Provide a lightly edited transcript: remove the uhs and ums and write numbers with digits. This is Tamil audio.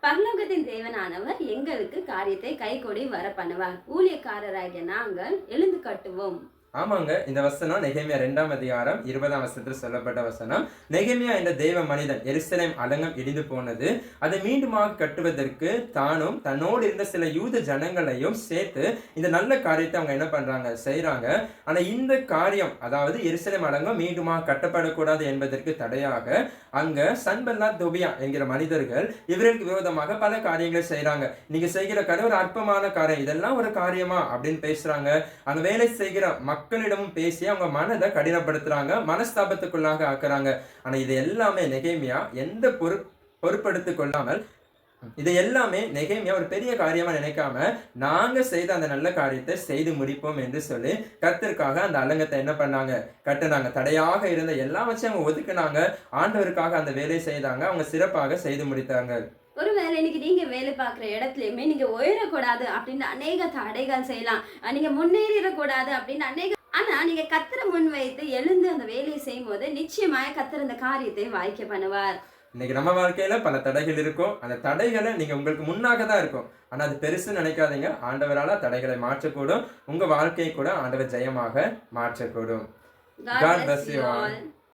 பரலோகத்தின் தேவனானவர் எங்களுக்கு காரியத்தை கைகூடி வர பண்ணுவார். ஊழியக்காரராகிய நாங்கள் எழுந்து கட்டுவோம். ஆமாங்க, இந்த வசனம் நெகேமியா 2ஆம் அதிகாரம் 20ஆம் வசனத்தில் சொல்லப்பட்ட வசனம். நெகேமியா என்ற தேவ மனிதன் எருசலேம் அலங்கம் இடிந்து போனது, அதை மீண்டுமாக கட்டுவதற்கு தானும் தன்னோடு இருந்த சில யூத ஜனங்களையும் சேர்த்து இந்த நல்ல காரியத்தை அவங்க என்ன பண்றாங்க, செய்யறாங்க. ஆனா இந்த காரியம், அதாவது எருசலேம் அலங்கம் மீண்டுமாக கட்டப்படக்கூடாது என்பதற்கு தடையாக அங்க சன்பல்லாத் தொபியா என்கிற மனிதர்கள் இவர்களுக்கு விரோதமாக பல காரியங்களை செய்யறாங்க. நீங்க செய்கிற காரியம் ஒரு அற்பமான காரியம், இதெல்லாம் ஒரு காரியமா அப்படின்னு பேசுறாங்க. அங்க வேலை செய்கிற மக்களிடமும் பேசி அவங்க மனதை கடினப்படுத்துறாங்க, மனஸ்தாபத்துக்குள்ளாக ஆக்குறாங்க. ஆனா இது எல்லாமே நெகேமியா எந்த பொறுப்படுத்திக் கொள்ளாமல், இதை எல்லாமே நெகேமியா ஒரு பெரிய காரியமா நினைக்காம, நாங்க செய்த அந்த நல்ல காரியத்தை செய்து முடிப்போம் என்று சொல்லி கர்த்தருக்காக அந்த அலங்கத்தை என்ன பண்ணாங்க, கட்டுனாங்க. தடையாக இருந்த எல்லாம் வச்சு அவங்க ஒதுக்குனாங்க. ஆண்டவருக்காக அந்த வேலையை செய்தாங்க. அவங்க சிறப்பாக செய்து முடித்தாங்க. ஒருவேளை இன்னைக்கு நீங்க வேலை பார்க்குற இடத்துலயுமே நீங்க உயரக்கூடாது அப்படின்னு அநேக தடைகள் செய்யலாம். நீங்க முன்னேறிடக்கூடாது அப்படின்னு ஆனா நீங்க கர்த்தரை முன் வைத்து எழுந்து அந்த வேலையை செய்யும் போது நிச்சயமாய் கர்த்தர் அந்த காரியத்தை வாய்க்க பண்ணுவார். இன்னைக்கு நம்ம வாழ்க்கையில பல தடைகள் இருக்கும். அந்த தடைகளை நீங்க உங்களுக்கு முன்னாக தான் இருக்கும். ஆனா அது பெருசு நினைக்காதீங்க. ஆண்டவரால தடைகளை மாற்றக்கூடும். உங்க வாழ்க்கையை கூட ஆண்டவர் ஜெயமாக மாற்றக்கூடும். God bless you all.